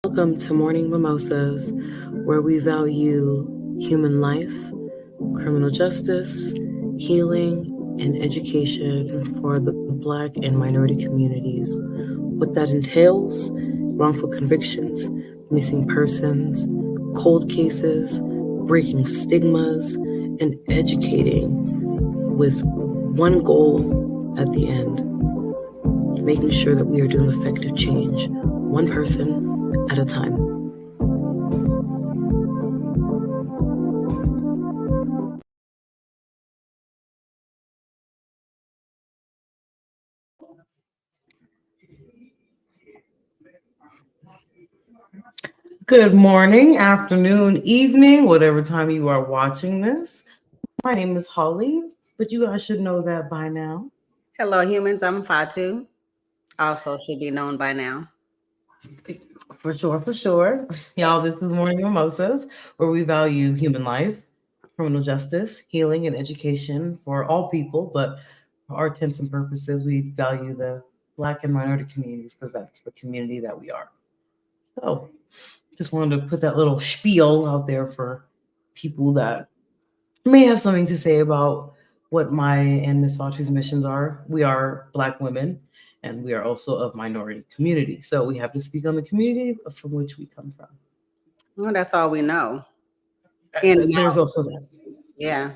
Welcome to Morning Mimosas, where we value human life, criminal justice, healing, and education for the Black and minority communities. What that entails: wrongful convictions, missing persons, cold cases, breaking stigmas, and educating with one goal at the end: making sure that we are doing effective change, one person at a time. Good morning, afternoon, evening, whatever time you are watching this. My name is Holly, but you guys should know that by now. Hello, humans. I'm Fatu. Also, should be known by now. For sure, for sure. Y'all, this is Morning Mimosas, where we value human life, criminal justice, healing, and education for all people, but for our intents and purposes, we value the Black and minority communities because that's the community that we are. So, just wanted to put that little spiel out there for people that may have something to say about what my and Miss Fauci's missions are. We are Black women, and we are also of minority community. So we have to speak on the community from which we come from. Well, that's all we know. In and There's out. also that. Yeah.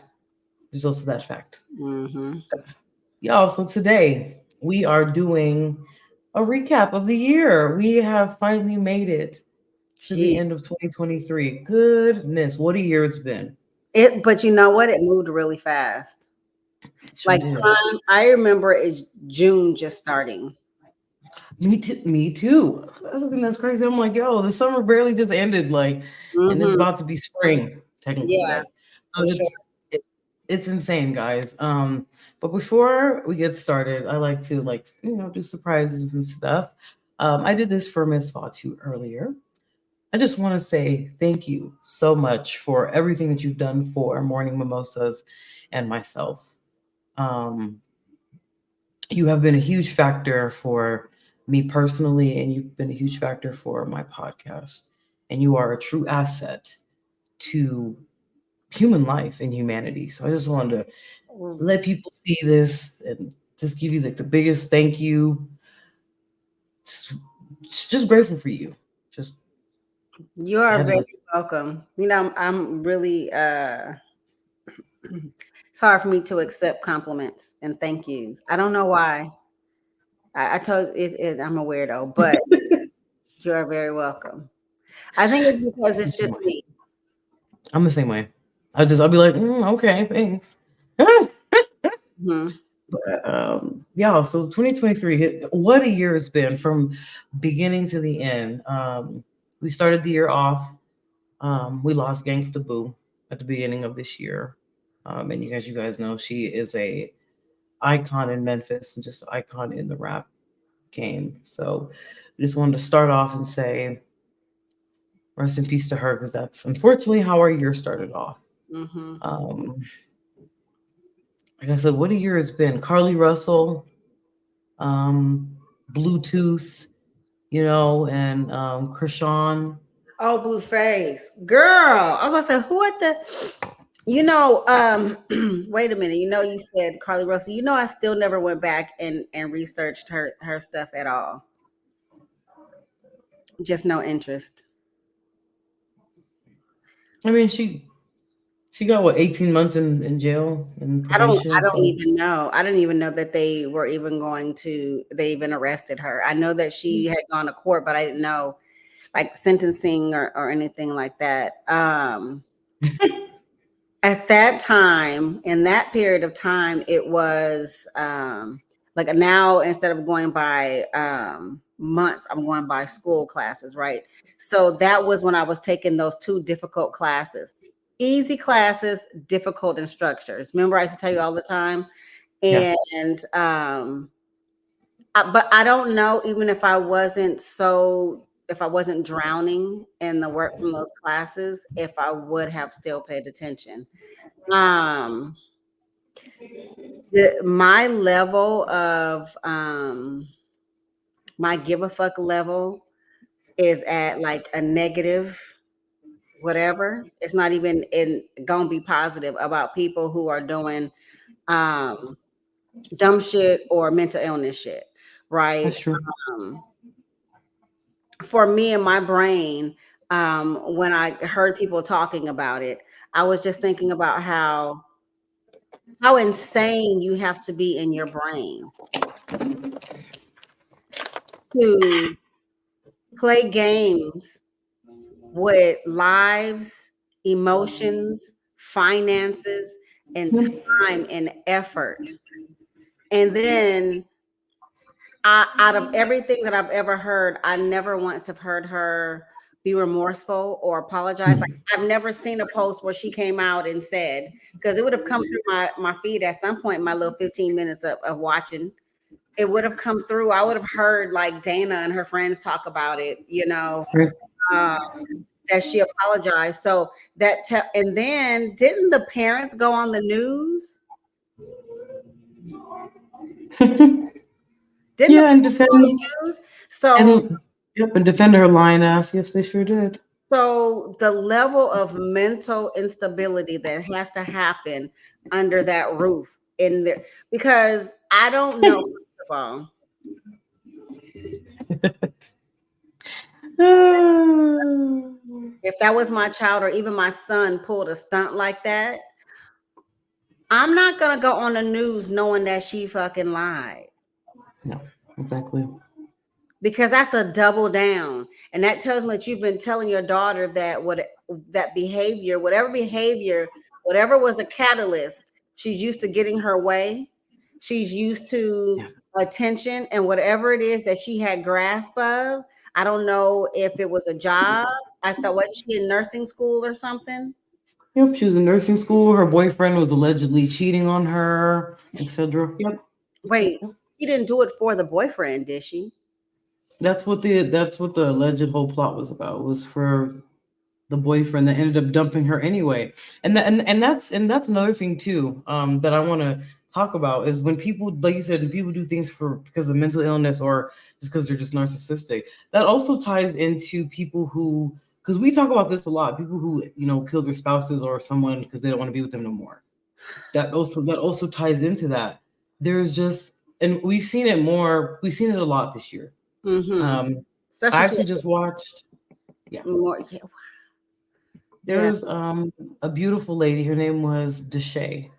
There's also that fact. Mm-hmm. Y'all, so today we are doing a recap of the year. We have finally made it to the Gee. end of 2023. Goodness, what a year it's been. But you know what? It moved really fast. It sure Like did. time, I remember it's June just starting. Me too. Me too. That's the thing that's crazy. I'm like, yo, the summer barely just ended, like, and it's Mm-hmm. about to be spring, technically. Yeah, Like, so for sure. it's insane, guys. But before we get started, I like to do surprises and stuff. I did this for Miss Fatu earlier. I just want to say thank you so much for everything that you've done for Morning Mimosas and myself. Um, you have been a huge factor for me personally, and you've been a huge factor for my podcast. And you are a true asset to human life and humanity. So I just wanted to Mm. let people see this and just give you like the biggest thank you. Just grateful for you. Just You are had to very let welcome. I'm really it's hard for me to accept compliments and thank yous. I don't know why. I told I'm a weirdo, but you are very welcome. I think it's because I'm the it's same just way. me. I'm the same way. I'll be like, okay, thanks. Mhm. Yeah, so 2023, what a year it's been from beginning to the end. We started the year off. We lost Gangsta Boo at the beginning of this year. And you guys know she is a icon in Memphis and just an icon in the rap game. So we just wanted to start off and say rest in peace to her because that's unfortunately how our year started off. Mhm. Um, like I said, what a year it's been. Carly Russell, um, Bluetooth, and Krishan. Oh, Blueface. Girl. I was gonna say, who at the wait a minute. You said Carly Russell. I still never went back and researched her stuff at all. Just no interest. I mean, she got what 18 months in jail and I probation. don't So even know. I didn't even know that they even arrested her. I know that she had gone to court, but I didn't know like sentencing or anything like that. At that time, in that period of time, it was like now instead of going by months, I'm going by school classes, right? So that was when I was taking those two difficult classes. Easy classes, difficult instructors. Remember, I used to tell you all the time. yeah, And but I don't know, even if I wasn't drowning in the work from those classes, if I would have still paid attention. Um, my level of my give a fuck level is at like a negative whatever. It's not even gonna be positive about people who are doing dumb shit or mental illness shit, right? That's true. Um, for me and my brain, when I heard people talking about it, I was just thinking about how insane you have to be in your brain to play games with lives, emotions, finances, and time and effort. And then out of everything that I've ever heard, I never once have heard her be remorseful or apologize. Like I've never seen a post where she came out and said, because it would have come through my feed at some point, my little 15 minutes of watching. It would have come through. I would have heard like Dana and her friends talk about it, uh, that she apologized. So and then didn't the parents go on the news? Didn't the And parents go on defend the news? So and defend her lying ass. Yes, they sure did. So the level of mental instability that has to happen under that roof in there, because I don't know, first of all, if that was my child or even my son pulled a stunt like that, I'm not gonna go on the news knowing that she fucking lied. No, exactly. Because that's a double down, and that tells me that you've been telling your daughter that that behavior, whatever was a catalyst, she's used to getting her way, she's used to attention, and whatever it is that she had grasp of. I don't know if it was a job. I thought, wasn't she in nursing school or something? Yep, she was in nursing school. Her boyfriend was allegedly cheating on her, etc. Yep. Wait, she didn't do it for the boyfriend, did she? That's what the alleged whole plot was about. Was for the boyfriend that ended up dumping her anyway. And that's another thing too, that I want to talk about is when people, like you said, when people do things for because of mental illness or just because they're just narcissistic. That also ties into people who, because we talk about this a lot, people who kill their spouses or someone because they don't want to be with them no more. That also ties into that. There's just, and we've seen it a lot this year. Mm-hmm. I Especially actually just watched. Yeah. more, yeah. There's a beautiful lady. Her name was Deshay.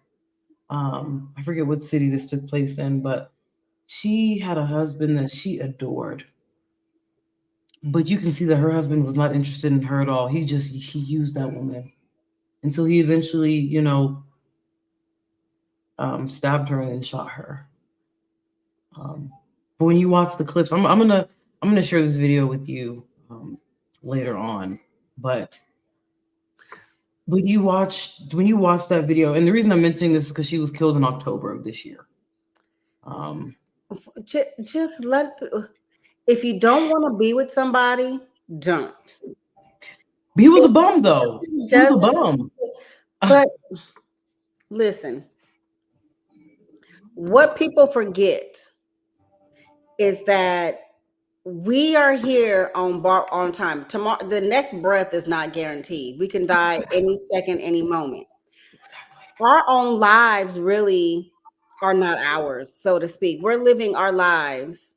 I forget what city this took place in, but she had a husband that she adored. But you can see that her husband was not interested in her at all. He used that woman until he eventually, stabbed her and then shot her. But when you watch the clips, I'm gonna share this video with you later on. But when you watch that video, and the reason I'm mentioning this is because she was killed in October of this year. Just if you don't want to be with somebody, don't. He was a bum, though. He was a bum. But listen, what people forget is that we are here on time. Tomorrow, the next breath is not guaranteed. We can die any second, any moment. Our own lives really are not ours, so to speak. We're living our lives,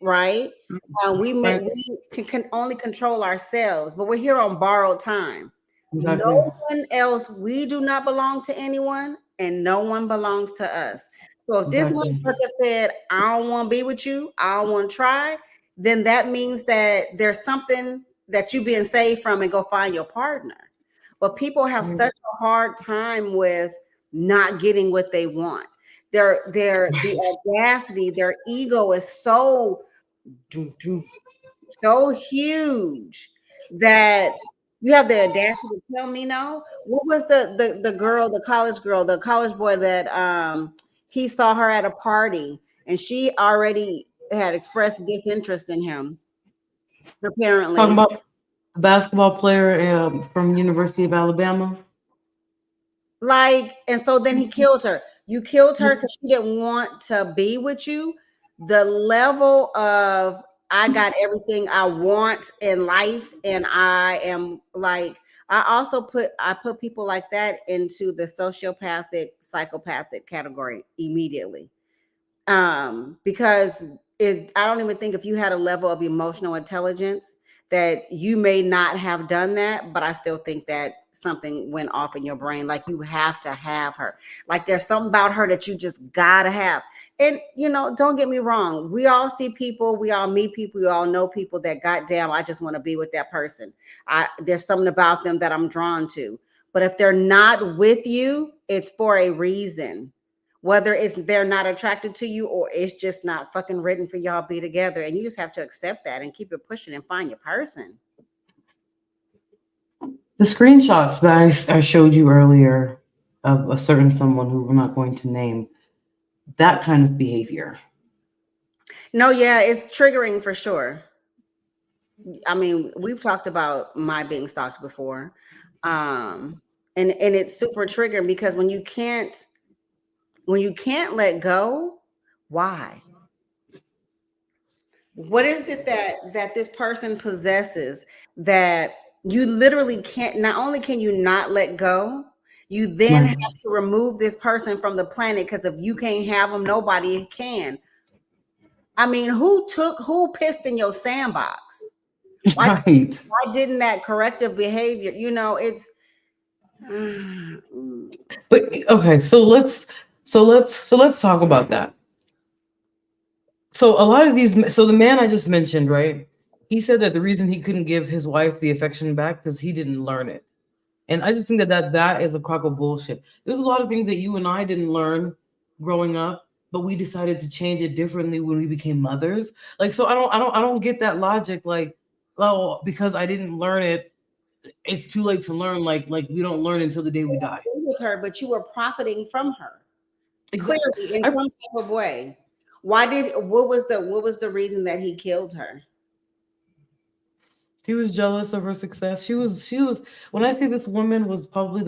right? Right. We can only control ourselves, but we're here on borrowed time. Exactly. No one else, we do not belong to anyone, and no one belongs to us. So if this Exactly. motherfucker said, I don't want to be with you, I don't want to try, then that means that there's something that you being saved from and go find your partner. But people have such a hard time with not getting what they want. The audacity, their ego is so huge that you have the audacity to tell me no. What was the girl, the college girl, the college boy that he saw her at a party and she already had expressed disinterest in him, apparently. Talking about the basketball player from University of Alabama. Like, and so then he killed her. You killed her because she didn't want to be with you. The level of I got everything I want in life, and I am like, I put people like that into the sociopathic, psychopathic category immediately. Because I don't even think if you had a level of emotional intelligence that you may not have done that, but I still think that something went off in your brain. Like you have to have her. Like there's something about her that you just gotta have. And don't get me wrong. We all see people, we all meet people, we all know people that goddamn, I just want to be with that person. There's something about them that I'm drawn to. But if they're not with you, it's for a reason, whether it's they're not attracted to you or it's just not fucking written for y'all to be together. And you just have to accept that and keep it pushing and find your person. The screenshots that I showed you earlier of a certain someone who we're not going to name, that kind of behavior. No, yeah, it's triggering for sure. I mean, we've talked about my being stalked before. And it's super triggering because when you can't let go, why? What is it that this person possesses that you literally can't? Not only can you not let go, you then have to remove this person from the planet, because if you can't have them, nobody can. I mean, who pissed in your sandbox? Why didn't that corrective behavior? It's But okay, so let's talk about that. So a lot of these, so the man I just mentioned, right? He said that the reason he couldn't give his wife the affection back because he didn't learn it. And I just think that is a crock of bullshit. There's a lot of things that you and I didn't learn growing up, but we decided to change it differently when we became mothers. Like, so I don't get that logic. Like, oh, because I didn't learn it, it's too late to learn. Like we don't learn until the day we die. With her, but you were profiting from her, exactly. Clearly in some type of way. What was the reason that he killed her? He was jealous of her success. She was, when I say this woman was probably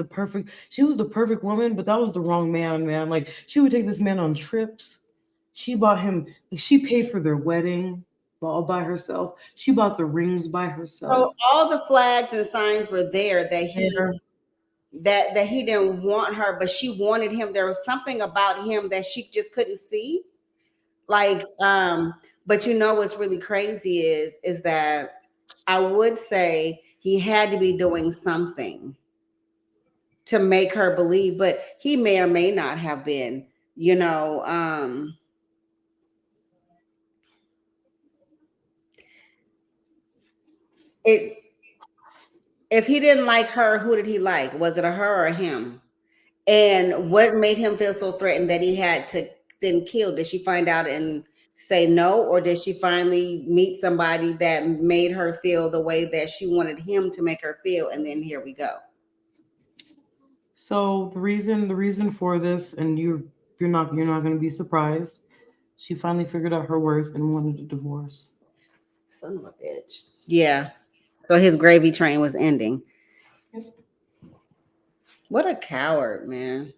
she was the perfect woman, but that was the wrong man, man. Like, she would take this man on trips. She paid for their wedding all by herself. She bought the rings by herself. So all the flags and signs were there that he didn't want her, but she wanted him. There was something about him that she just couldn't see. Like, but what's really crazy is that I would say he had to be doing something to make her believe, but he may or may not have been, if he didn't like her, who did he like? Was it a her or a him? And what made him feel so threatened that he had to then kill? Did she find out and say no? Or did she finally meet somebody that made her feel the way that she wanted him to make her feel? And then here we go. So the reason for this, and you're not going to be surprised, she finally figured out her worth and wanted a divorce. Son of a bitch. Yeah. So his gravy train was ending. What a coward, man.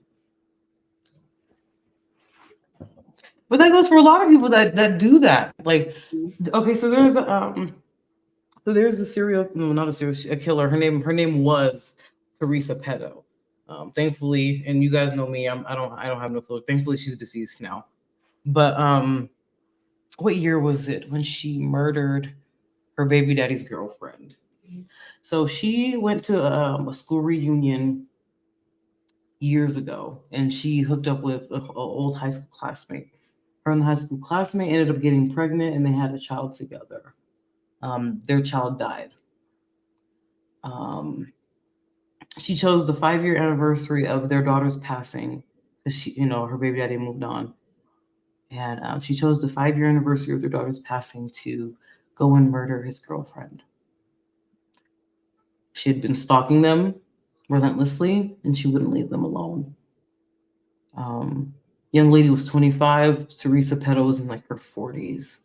But that goes for a lot of people that do that. Like, okay, so there's a killer. Her name was Teresa Petto. Thankfully, and you guys know me, I don't have no clue. Thankfully, she's deceased now. But what year was it when she murdered her baby daddy's girlfriend? So she went to a school reunion years ago, and she hooked up with an old high school classmate. Her and the high school classmate ended up getting pregnant, and they had a child together. Their child died. She chose the 5-year anniversary of their daughter's passing because her baby daddy moved on. And she chose the 5-year anniversary of their daughter's passing to go and murder his girlfriend. She had been stalking them relentlessly, and she wouldn't leave them alone. Young lady was 25. Teresa Petto was in like her 40s.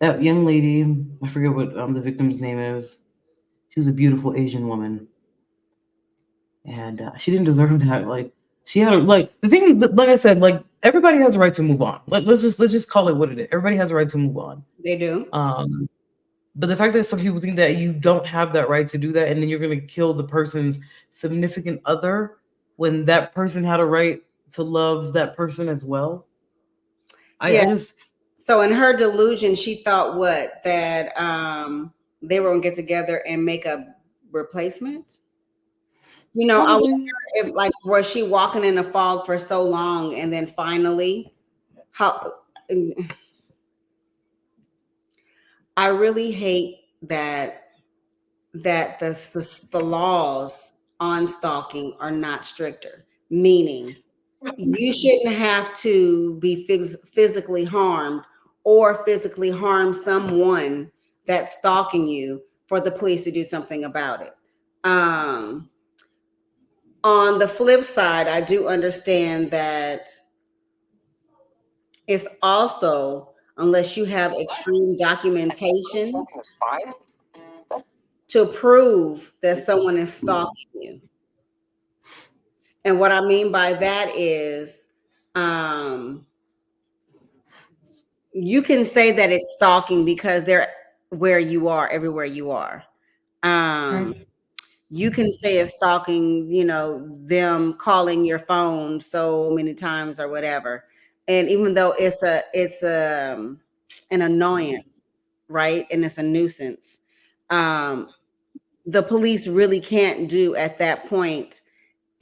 That young lady, I forget what the victim's name is. She was a beautiful Asian woman, and she didn't deserve that. Like, She had like the thing, like I said, like everybody has a right to move on. Like let's just call it what it is. Everybody has a right to move on. They do. But the fact that some people think that you don't have that right to do that, and then you're going to kill the person's significant other when that person had a right to love that person as well. Yeah. I just So in her delusion, she thought what? That they were gonna get together and make a replacement. You know, I wonder probably if like was she walking in the fog for so long and then finally how I really hate that the laws on stalking are not stricter, meaning you shouldn't have to be physically harmed or physically harm someone that's stalking you for the police to do something about it. Um, on the flip side, I do understand that it's also, unless you have extreme documentation to prove that someone is stalking you. And what I mean by that is, um, you can say that it's stalking because they're where you are, everywhere you are. Um, right. you can say it's stalking, you know, them calling your phone so many times or whatever. And even though it's an annoyance, right? And it's a nuisance. Um, the police really can't do at that point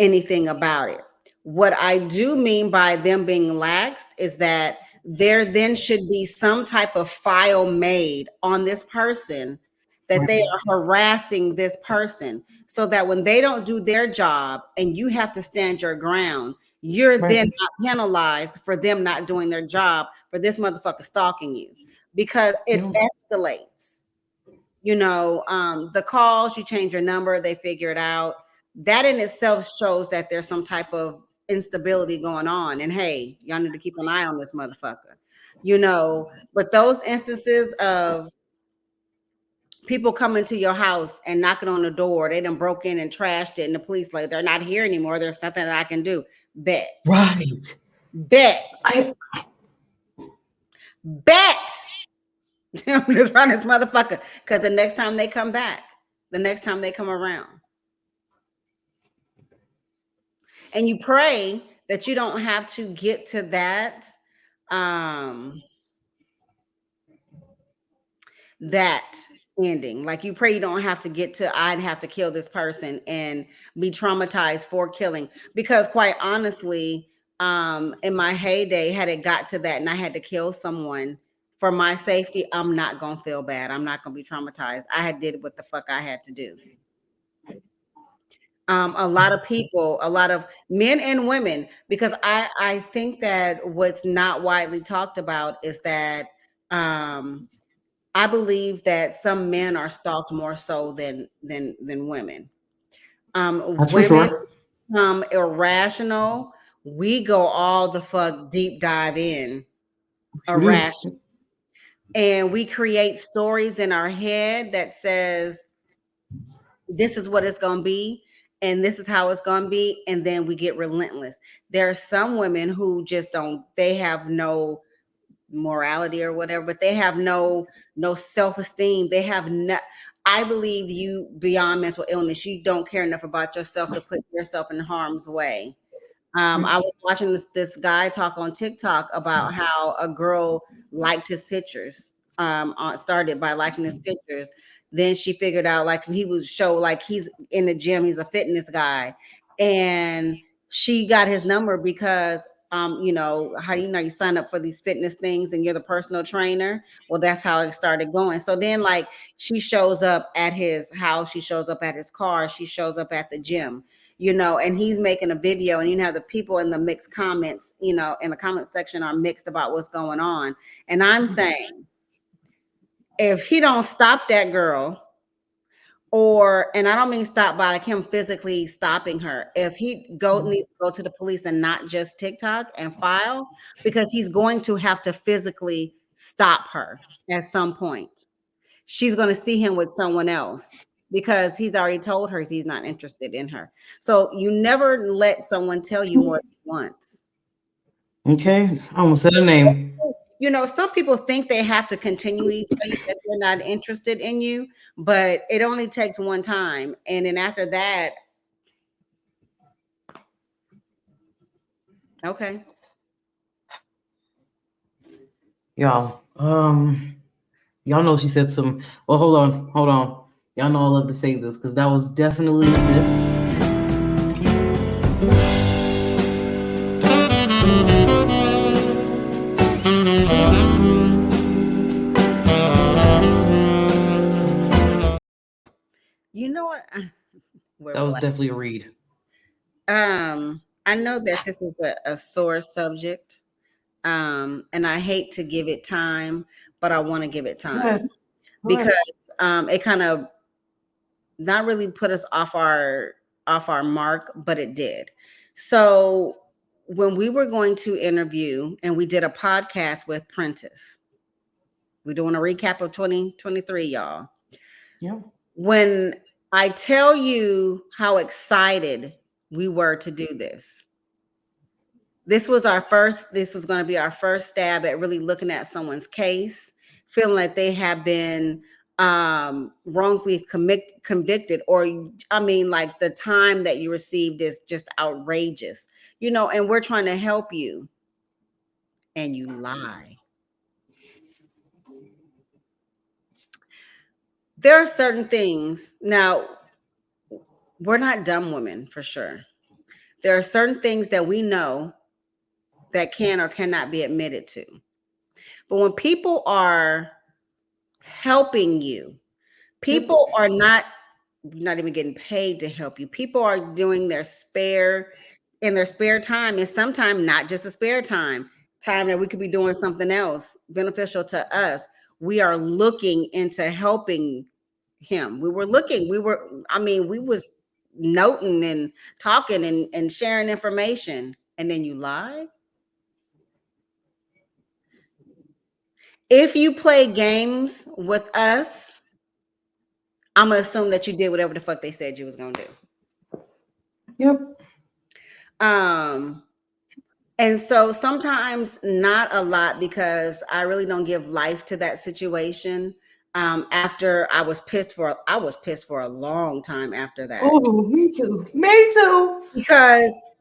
anything about it. What I do mean by them being laxed is that there then should be some type of file made on this person that they are harassing this person so that when they don't do their job and you have to stand your ground, you're then Right. not penalized for them not doing their job for this motherfucker stalking you because it Yeah. escalates. You know, the calls, you change your number, they figure it out. That in itself shows that there's some type of instability going on. And hey, y'all need to keep an eye on this motherfucker. You know, but those instances of people coming to your house and knocking on the door, they done broke in and trashed it, and the police like they're not here anymore. There's nothing that I can do. Bet, Right. bet, I bet. Just run this motherfucker. Because the next time they come back, the next time they come around. And you pray that you don't have to get to um that ending. Like you pray you don't have to get to I'd have to kill this person and be traumatized for killing, because quite honestly, in my heyday, had it got to that and I had to kill someone for my safety, I'm not gonna feel bad. I'm not gonna be traumatized. I had did what the fuck I had to do. A lot of people, a lot of men and women, because I think that what's not widely talked about is that um, I believe that some men are stalked more so than women. that's for Women sure. irrational. We go all the fuck deep dive in Sure do. irrational, and we create stories in our head that says this is what it's going to be and this is how it's going to be, and then we get relentless. There are some women who just don't, they have no morality or whatever, but they have no self-esteem. They have not, I believe you beyond mental illness, you don't care enough about yourself to put yourself in harm's way. I was watching this guy talk on TikTok about how a girl liked his pictures. Started by liking his pictures. Then she figured out like he would show like he's in the gym, he's a fitness guy, and she got his number because you know how you sign up for these fitness things and you're the personal trainer. Well, that's how it started going. So then like she shows up at his house, she shows up at his car, she shows up at the gym, you know, and he's making a video, and you have the people in the mixed comments, you know, in the comment section are mixed about what's going on. And I'm saying, if he don't stop that girl, or, and I don't mean stop by like him physically stopping her, if he needs to go to the police and not just TikTok and file, because he's going to have to physically stop her at some point. She's going to see him with someone else. because he's already told her he's not interested in her. So you never let someone tell you more than once. Okay, I almost said a name. You know, some people think they have to continually tell you that they're not interested in you, but it only takes one time. And then after that, okay. Y'all, y'all know she said some. Well, hold on. Y'all know I love to say this because that was definitely this. You know what? Where That will was I? definitely a read. I know that this is a sore subject. And I hate to give it time, but I want to give it Go time ahead. Go ahead. because it kind of not really put us off our mark, but it did. So when we were going to interview and we did a podcast with Prentice, we're doing a recap of 2023, y'all. Yeah. When I tell you how excited we were to do this, this was going to be our first stab at really looking at someone's case, feeling like they have been wrongfully convicted, or I mean, like the time that you received is just outrageous, you know, and we're trying to help you and you lie. There are certain things. Now, we're not dumb women for sure. There are certain things that we know that can or cannot be admitted to. But when people are helping you, Yep. people are not even getting paid to help you. People are doing in their spare time, and sometimes not just a spare time that we could be doing something else beneficial to us. We are looking into helping him. I mean, we was noting and talking and sharing information, and then you lie. If you play games with us, I'm gonna assume that you did whatever the fuck they said you was gonna do. Yep. Um, and so sometimes not a lot because I really don't give life to that situation. After I was pissed for a long time after that Oh, me too. Me too.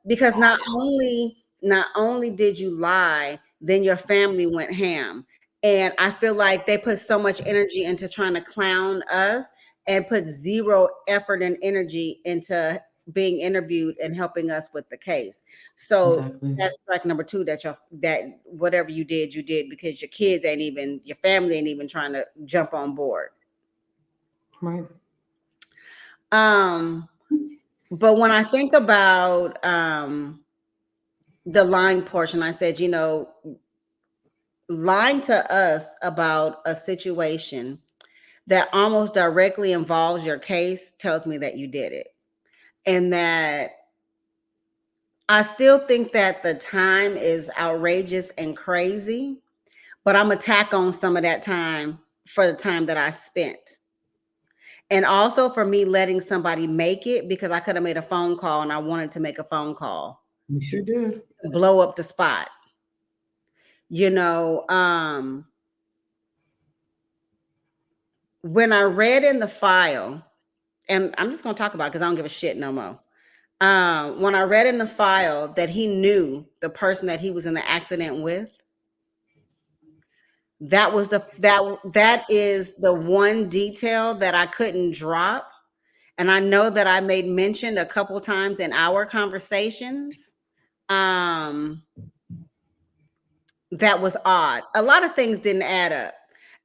because not only did you lie, then your family went ham, and I feel like they put so much energy into trying to clown us and put zero effort and energy into being interviewed and helping us with the case. So Exactly. that's strike number two, that whatever you did because your family ain't even trying to jump on board. Right. um but when I think about the lying portion, I said, you know, lying to us about a situation that almost directly involves your case tells me that you did it. And that I still think that the time is outrageous and crazy, but I'm gonna tack on some of that time for the time that I spent. And also for me letting somebody make it because I could have made a phone call and I wanted to make a phone call, We sure did. blow up the spot. You know, when I read in the file, and I'm just gonna talk about it because I don't give a shit no more. When I read in the file that he knew the person that he was in the accident with, that is the one detail that I couldn't drop. And I know that I made mention a couple times in our conversations. Um, that was odd. A lot of things didn't add up.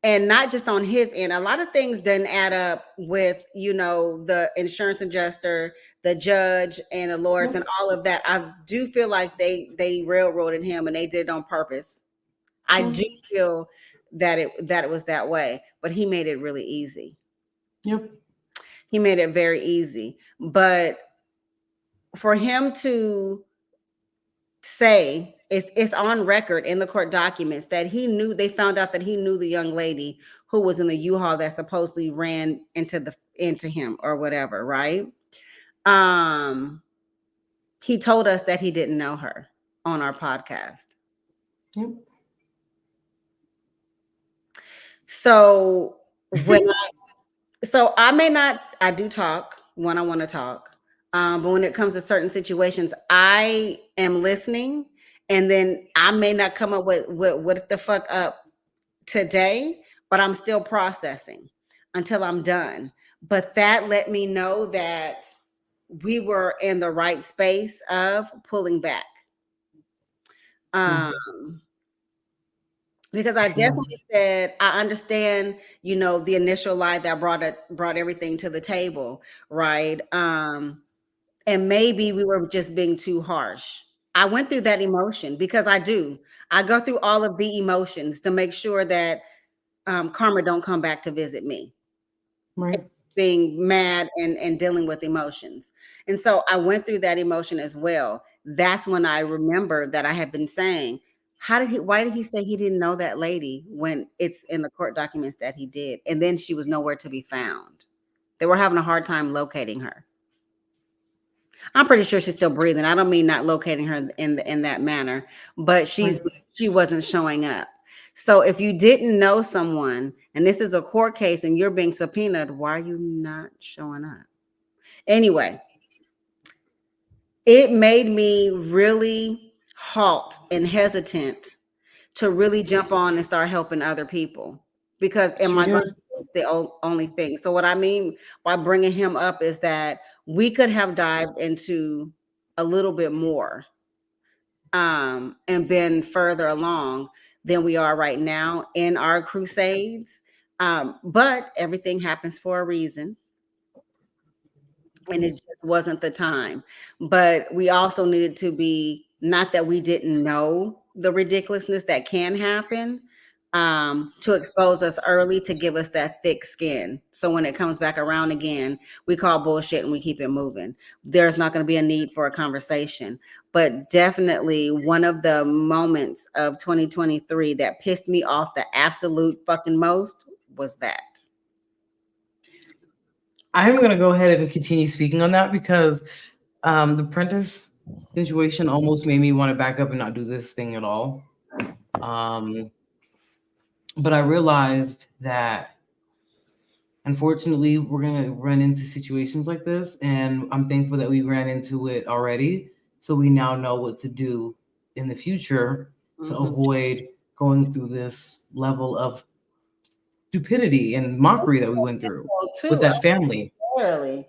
And not just on his end, a lot of things didn't add up with, you know, the insurance adjuster, the judge, and the lawyers, Yep. and all of that. I do feel like they railroaded him, and they did it on purpose. I Yeah. do feel that it was that way, but he made it really easy. Yep. He made it very easy. But for him to say it's on record in the court documents that they found out that he knew the young lady who was in the U-Haul that supposedly ran into him or whatever, right? He told us that he didn't know her on our podcast. Yep. So I do talk when I want to talk. But when it comes to certain situations, I am listening, and then I may not come up with what the fuck up today, but I'm still processing until I'm done. But that let me know that we were in the right space of pulling back. Because I definitely said, I understand, the initial lie that brought everything to the table, right? And maybe we were just being too harsh. I went through that emotion because I go through all of the emotions to make sure that karma don't come back to visit me. Right. Being mad and dealing with emotions. And so I went through that emotion as well. That's when I remembered that I had been saying, why did he say he didn't know that lady when it's in the court documents that he did? And then she was nowhere to be found. They were having a hard time locating her. I'm pretty sure she's still breathing. I don't mean not locating her in that manner, but she wasn't showing up. So if you didn't know someone and this is a court case and you're being subpoenaed, why are you not showing up? Anyway, it made me really halt and hesitant to really jump on and start helping other people, because it's the only thing. So what I mean by bringing him up is that we could have dived into a little bit more and been further along than we are right now in our crusades. But everything happens for a reason. And it just wasn't the time. But we also needed to be, not that we didn't know the ridiculousness that can happen, to expose us early to give us that thick skin. So when it comes back around again, we call bullshit and we keep it moving. There's not going to be a need for a conversation. But definitely one of the moments of 2023 that pissed me off the absolute fucking most was that. I'm going to go ahead and continue speaking on that because the Prentice situation almost made me want to back up and not do this thing at all. But I realized that, unfortunately, we're going to run into situations like this, and I'm thankful that we ran into it already, so we now know what to do in the future to avoid going through this level of stupidity and mockery that we went through with that family. Really?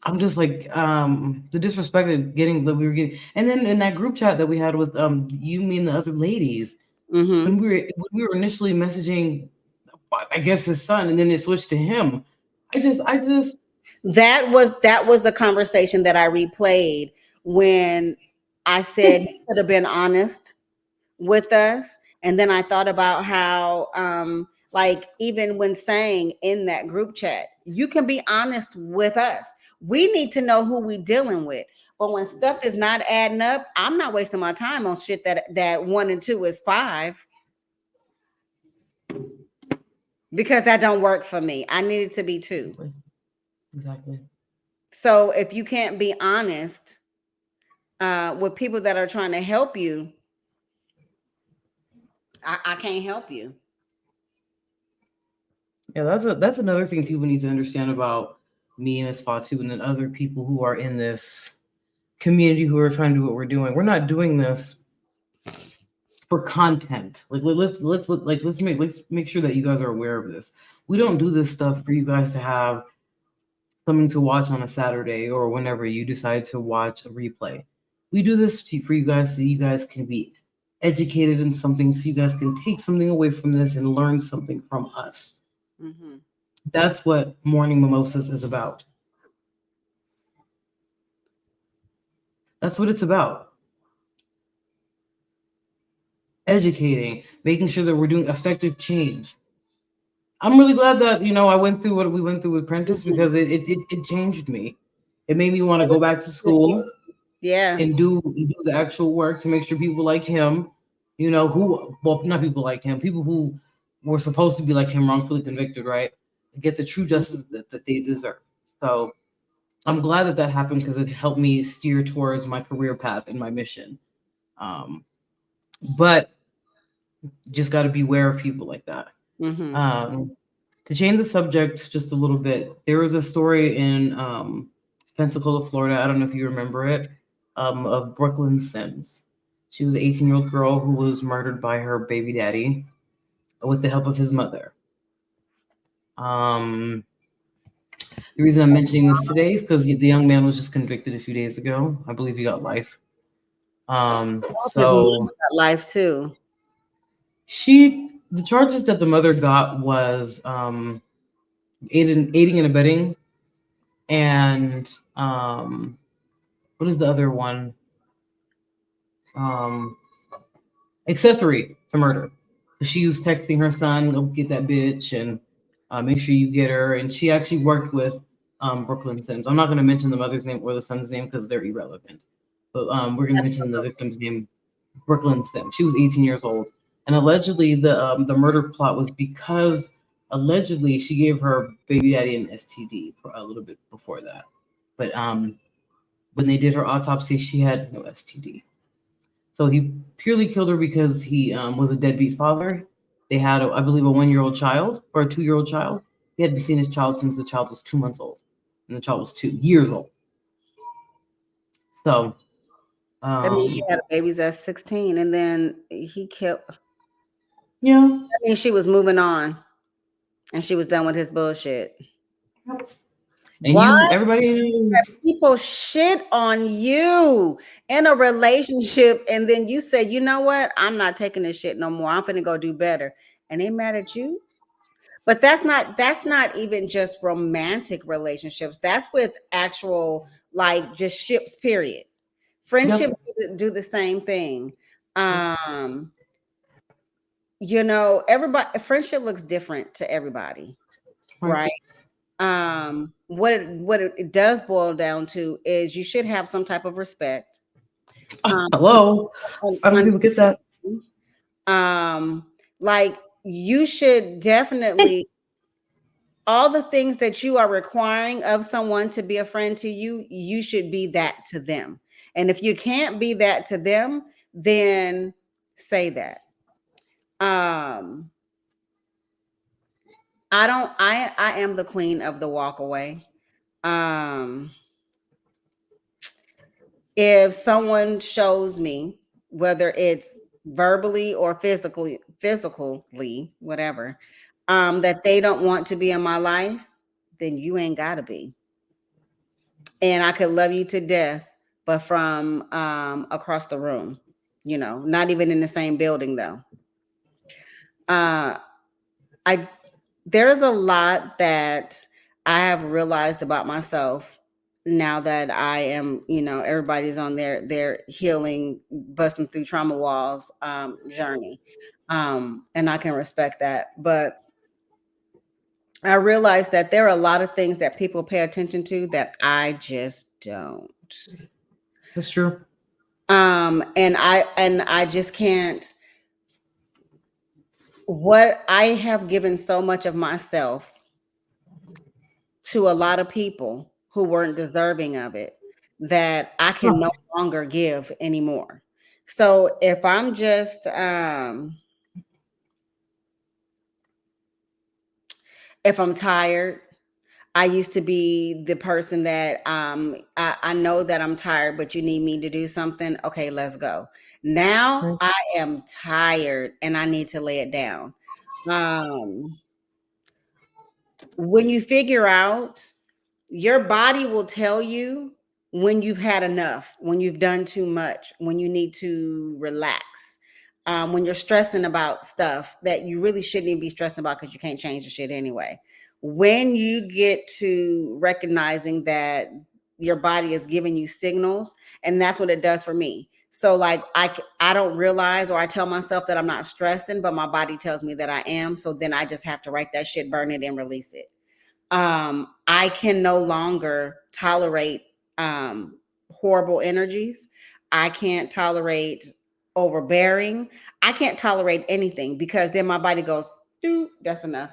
I'm just like the disrespect that we were getting, and then in that group chat that we had with you, me, and the other ladies, when we were initially messaging, I guess his son, and then it switched to him. I just that was the conversation that I replayed when I said he could have been honest with us, and then I thought about how like even when saying in that group chat, you can be honest with us. We need to know who we dealing with. But when stuff is not adding up, I'm not wasting my time on shit that 1 and 2 is 5. Because that don't work for me. I need it to be 2. Exactly. So if you can't be honest with people that are trying to help you, I can't help you. Yeah, that's another thing people need to understand about me and Fatu and then other people who are in this community who are trying to do what we're doing. We're not doing this for content. Like let's make sure that you guys are aware of this. We don't do this stuff for you guys to have something to watch on a Saturday or whenever you decide to watch a replay. We do this for you guys so you guys can be educated in something, so you guys can take something away from this and learn something from us. That's what Morning Mimosas is about. That's what it's about. Educating, making sure that we're doing effective change. I'm really glad that I went through what we went through with Prentice because it changed me. It made me want to go back to school. Yeah. and do the actual work to make sure people like him, not people like him, people who were supposed to be like him wrongfully convicted, right, get the true justice that they deserve. So I'm glad that happened because it helped me steer towards my career path and my mission. Um, but just got to beware of people like that. Mm-hmm. To change the subject just a little bit, there was a story in Pensacola, Florida. I don't know if you remember it, of Brooklyn Sims. She was an 18-year-old girl who was murdered by her baby daddy with the help of his mother. The reason I'm mentioning this today is because the young man was just convicted a few days ago. I believe he got life. So life too. The charges that the mother got was aiding and abetting, and what is the other one? Accessory to murder. She was texting her son, "Go get that bitch and make sure you get her." And she actually worked with Brooklyn Sims. I'm not going to mention the mother's name or the son's name because they're irrelevant. But we're going to mention the victim's name, Brooklyn Sims. She was 18 years old, and allegedly the murder plot was because allegedly she gave her baby daddy an STD a little bit before that. But when they did her autopsy, she had no STD. So he purely killed her because he was a deadbeat father. They had, I believe, a 1-year-old child or a 2-year-old child. He hadn't seen his child since the child was 2 months old, and the child was 2 years old. So that means he had babies at 16, and then he killed. Yeah. I mean, she was moving on, and she was done with his bullshit. And why everybody, people shit on you in a relationship, and then you say, you know what, I'm not taking this shit no more, I'm gonna go do better, and they mad at you? But that's not even just romantic relationships. That's with actual, like, just ships, period. Friendships do the same thing. Everybody, friendship looks different to everybody, right? What it does boil down to is you should have some type of respect. Hello, I don't people get that. Like, you should definitely, all the things that you are requiring of someone to be a friend to you, you should be that to them. And if you can't be that to them, then say that. I am the queen of the walk away. If someone shows me, whether it's verbally or physically, whatever, that they don't want to be in my life, then you ain't gotta be. And I could love you to death, but from across the room, not even in the same building though. There's a lot that I have realized about myself now that I am, everybody's on their healing, busting through trauma walls journey. And I can respect that. But I realized that there are a lot of things that people pay attention to that I just don't. That's true. And I just can't. What I have given so much of myself to a lot of people who weren't deserving of it, that I can no longer give anymore. So if I'm just if I'm tired, I used to be the person that I know that I'm tired, but you need me to do something. Okay, let's go. Now I am tired and I need to lay it down. When you figure out, your body will tell you when you've had enough, when you've done too much, when you need to relax, when you're stressing about stuff that you really shouldn't even be stressing about because you can't change the shit anyway. When you get to recognizing that your body is giving you signals, and that's what it does for me. So like I don't realize, or I tell myself that I'm not stressing, but my body tells me that I am. So then I just have to write that shit, burn it, and release it. I can no longer tolerate horrible energies. I can't tolerate overbearing. I can't tolerate anything because then my body goes, dude, that's enough.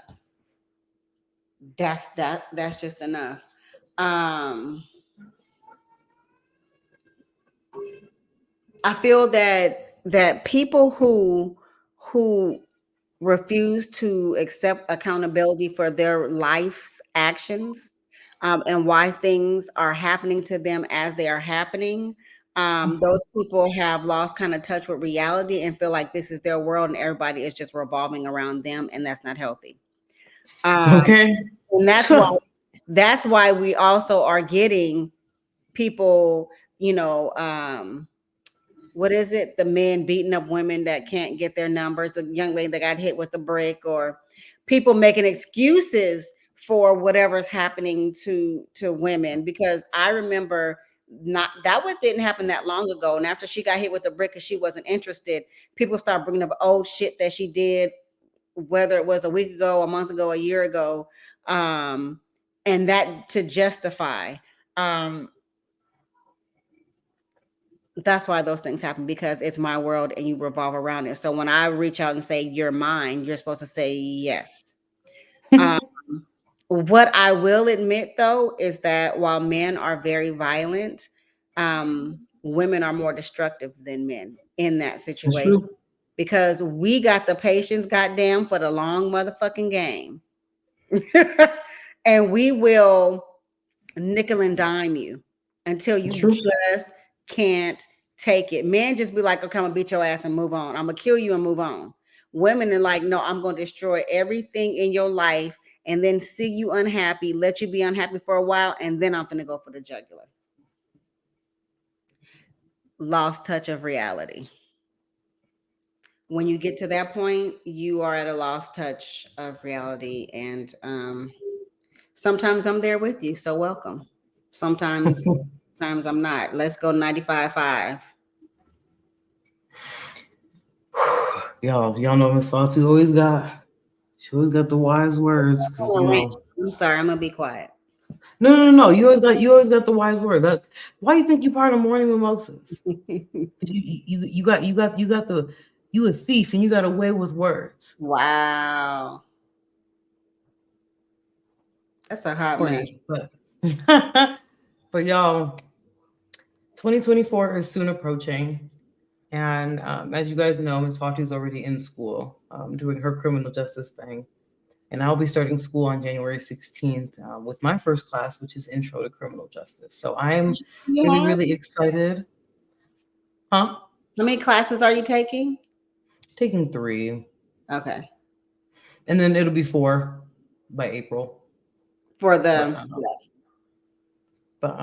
That's just enough. Um, I feel that people who refuse to accept accountability for their life's actions, and why things are happening to them as they are happening. Those people have lost kind of touch with reality and feel like this is their world and everybody is just revolving around them, and that's not healthy. Okay. And that's why we also are getting people, what is it? The men beating up women that can't get their numbers, the young lady that got hit with the brick, or people making excuses for whatever's happening to women. Because I remember not that what didn't happen that long ago. And after she got hit with the brick because she wasn't interested, people start bringing up old shit that she did, whether it was a week ago, a month ago, a year ago, and that to justify. Um, that's why those things happen, because it's my world and you revolve around it. So when I reach out and say you're mine, you're supposed to say yes. Um, what I will admit though is that while men are very violent, women are more destructive than men in that That's situation, true. because we got the patience, goddamn, for the long motherfucking game. And we will nickel and dime you until That's you true. just can't take it. Men just be like, okay, I'm gonna beat your ass and move on. I'm gonna kill you and move on. Women are like, no, I'm gonna destroy everything in your life and then see you unhappy, let you be unhappy for a while, and then I'm gonna go for the jugular. Lost touch of reality. When you get to that point, you are at a lost touch of reality. And sometimes I'm there with you, so welcome. Sometimes I'm not. Let's go 95.5. Y'all know Miss Fatu she always got the wise words because I'm I'm sorry, I'm gonna be quiet. no. You always got the wise word. That why you think you part of morning mimosas? 'Cause you got the you a thief and you got a way with words. Wow. That's a hot mess. Corny, but but y'all, 2024 is soon approaching. And as you guys know, Miss Fatu's already in school doing her criminal justice thing. And I'll be starting school on January 16th with my first class, which is Intro to Criminal Justice. So I'm really, Yeah. really excited. Huh? How many classes are you taking? Taking 3. Okay. And then it'll be 4 by April. For But, the but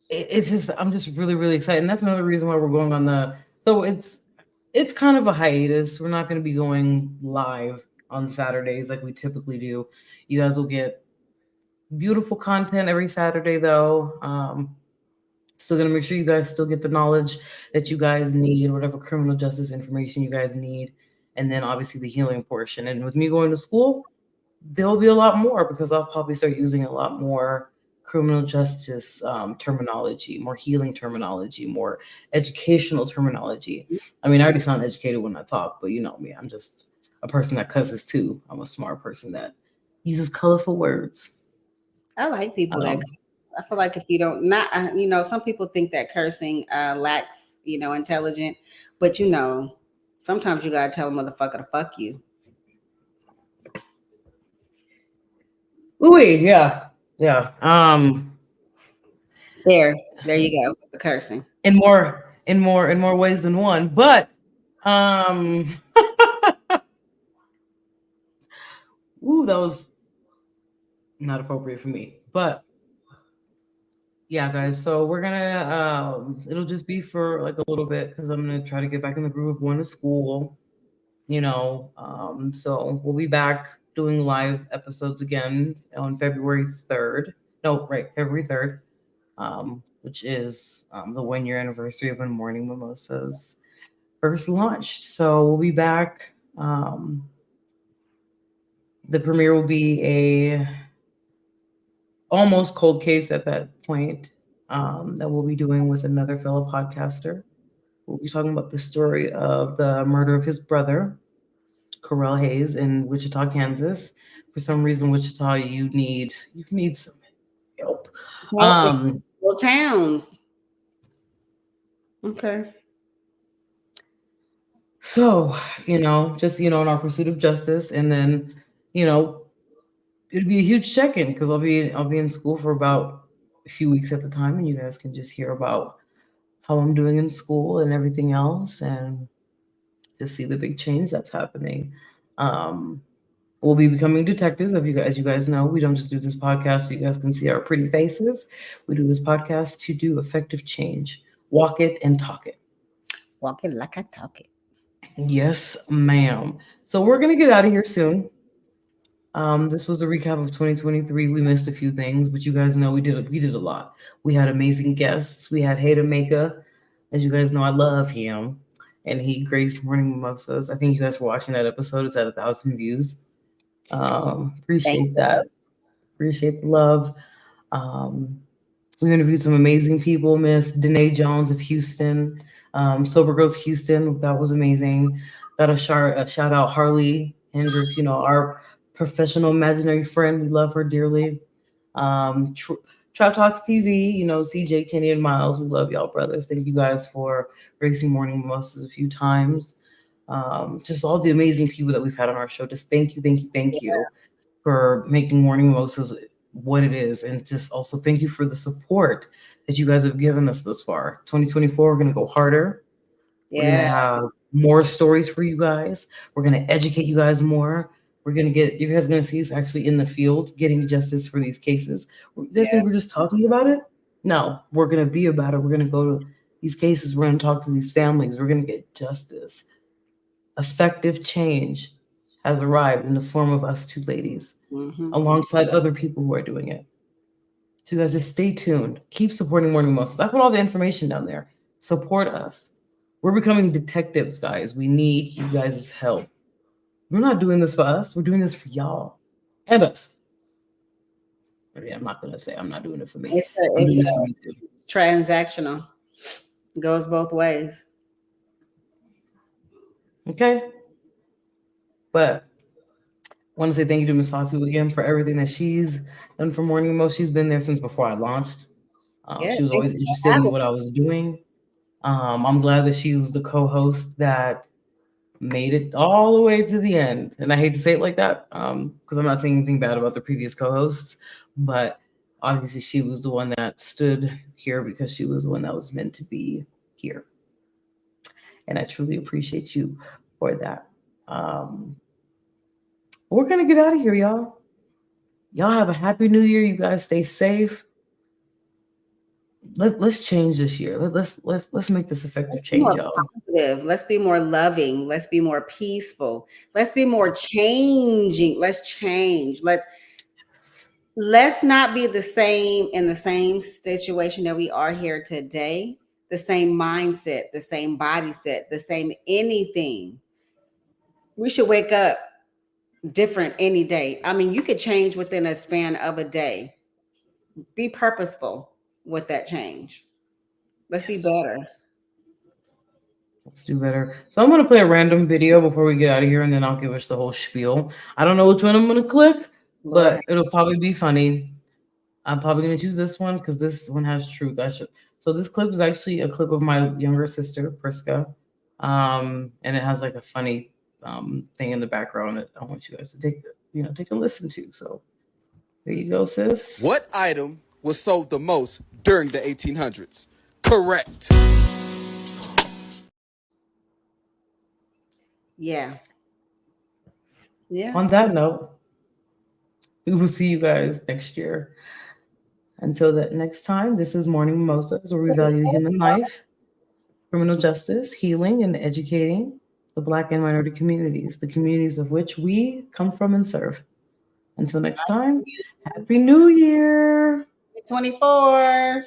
it's just, I'm just really, really excited. And that's another reason why we're going on so it's kind of a hiatus. We're not going to be going live on Saturdays like we typically do. You guys will get beautiful content every Saturday though. Still gonna make sure you guys still get the knowledge that you guys need, whatever criminal justice information you guys need, and then obviously the healing portion. And with me going to school, there'll be a lot more because I'll probably start using a lot more criminal justice terminology, more healing terminology, more educational terminology. I mean, I already sound educated when I talk, but you know me, I'm just a person that cusses too. I'm a smart person that uses colorful words. I like people that Um, I feel like if you don't not some people think that cursing lacks, intelligent, but sometimes you gotta tell a motherfucker to fuck you. ooh, yeah, yeah. There you go. The cursing. In more ways than one. But um ooh, that was not appropriate for me. But yeah, guys, so we're gonna it'll just be for like a little bit because I'm gonna try to get back in the groove of going to school, so we'll be back doing live episodes again on February 3rd. No, right, February 3rd, which is the 1 year anniversary of when Morning Mimosas first launched. So we'll be back. The premiere will be a almost cold case at that point. that we'll be doing with another fellow podcaster. We'll be talking about the story of the murder of his brother, Corell Hayes, in Wichita, Kansas. For some reason, Wichita, you need some help. Well, towns. Okay. So, just in our pursuit of justice, and then, it'd be a huge check-in because I'll be in school for about a few weeks at the time, and you guys can just hear about how I'm doing in school and everything else, and just see the big change that's happening. Um, we'll be becoming detectives. As you guys know, we don't just do this podcast so you guys can see our pretty faces. We do this podcast to do effective change. Walk it and talk it. Walk it like I talk it. Yes, ma'am. So we're gonna get out of here soon. This was a recap of 2023. We missed a few things, but you guys know we did a lot. We had amazing guests. We had Hayden Maka. As you guys know, I love him. And he graced Morning Mimosas. I think you guys were watching that episode. It's at 1,000 views. Appreciate that. Appreciate the love. Um, we interviewed some amazing people. Miss Danae Jones of Houston, Sober Girls Houston. That was amazing. Got a shout out Harley Hendricks. Our professional imaginary friend. We love her dearly. Trap Talk TV. CJ, Kenny, and Miles. We love y'all, brothers. Thank you guys for gracing Morning Mimosas a few times. Just all the amazing people that we've had on our show. Just thank you for making Morning Mimosas what it is, and just also thank you for the support that you guys have given us this far. 2024, we're going to go harder. We're going to have more stories for you guys. We're going to educate you guys more. You guys are going to see us actually in the field getting justice for these cases. You guys think we're just talking about it? No, we're going to be about it. We're going to go to these cases. We're going to talk to these families. We're going to get justice. Effective change has arrived in the form of us two ladies, alongside other people who are doing it. So you guys just stay tuned. Keep supporting Morning Mimosas. I put all the information down there. Support us. We're becoming detectives, guys. We need you guys' help. We're not doing this for us. We're doing this for y'all and us. I'm not going to say I'm not doing it for me. It's transactional. It goes both ways. Okay. But I want to say thank you to Ms. Fatu again for everything that she's done for Morning Mimosas. She's been there since before I launched. She was always interested in what I was doing. I'm glad that she was the co-host that made it all the way to the end. And I hate to say it like that because I'm not saying anything bad about the previous co-hosts, but obviously she was the one that stood here because she was the one that was meant to be here. And I truly appreciate you for that. We're going to get out of here, y'all. Y'all have a happy new year. You guys stay safe. Let's change this year. Let's make this effective change, y'all. Positive. Let's be more loving. Let's be more peaceful. Let's be more changing. Let's change. Let's not be the same in the same situation that we are here today. The same mindset, the same body set, the same anything. We should wake up different any day. I mean, you could change within a span of a day. Be purposeful with that change. Let's be better. Let's do better. So I'm going to play a random video before we get out of here, and then I'll give us the whole spiel. I don't know which one I'm going to click, but it'll probably be funny. I'm probably going to choose this one because this one has truth. So this clip is actually a clip of my younger sister, Priska, and it has like a funny thing in the background that I want you guys to take a listen to. So there you go, sis. What item was sold the most during the 1800s? Correct. Yeah. On that note, we will see you guys next year. Until that next time, this is Morning Mimosas, where we value human life, criminal justice, healing, and educating the Black and minority communities, the communities of which we come from and serve. Until next time, Happy New Year! 24.